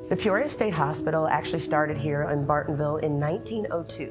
The Peoria State Hospital actually started here in Bartonville in 1902.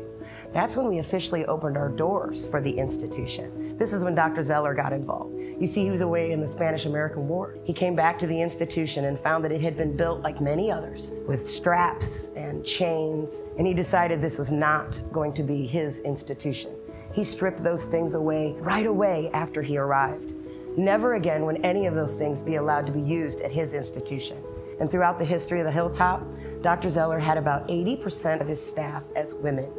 That's when we officially opened our doors for the institution. This is when Dr. Zeller got involved. You see, he was away in the Spanish-American War. He came back to the institution and found that it had been built like many others, with straps and chains, and he decided this was not going to be his institution. He stripped those things away right away after he arrived. Never again would any of those things be allowed to be used at his institution. And throughout the history of the Hilltop, Dr. Zeller had about 80% of his staff as women.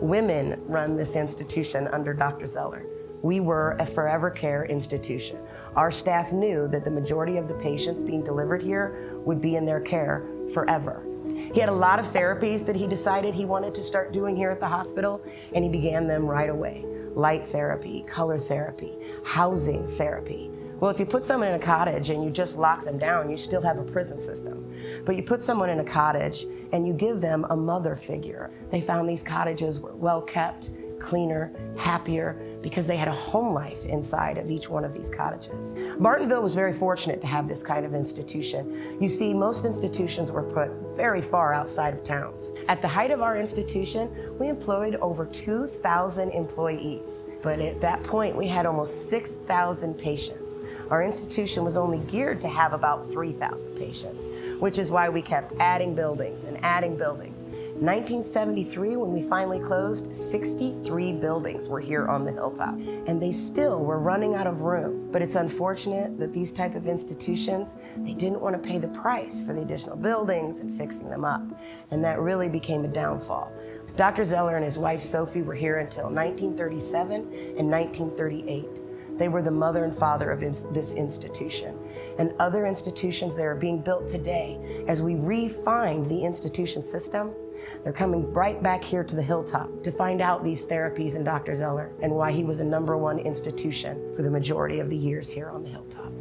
Women run this institution under Dr. Zeller. We were a forever care institution. Our staff knew that the majority of the patients being delivered here would be in their care forever. He had a lot of therapies that he decided he wanted to start doing here at the hospital, and he began them right away. Light therapy, color therapy, housing therapy. Well, if you put someone in a cottage and you just lock them down, you still have a prison system. But you put someone in a cottage and you give them a mother figure. They found these cottages were well kept, cleaner, happier, because they had a home life inside of each one of these cottages. Bartonville was very fortunate to have this kind of institution. You see, most institutions were put very far outside of towns. At the height of our institution, we employed over 2,000 employees. But at that point, we had almost 6,000 patients. Our institution was only geared to have about 3,000 patients, which is why we kept adding buildings and adding buildings. In 1973, when we finally closed, 63 buildings were here on the Hilltop, and they still were running out of room. But it's unfortunate that these type of institutions, they didn't want to pay the price for the additional buildings and fixing them up, and that really became a downfall. Dr. Zeller and his wife Sophie were here until 1937 and 1938. They were the mother and father of this institution. And other institutions that are being built today, as we refine the institution system, they're coming right back here to the Hilltop to find out these therapies in Dr. Zeller and why he was a #1 institution for the majority of the years here on the Hilltop.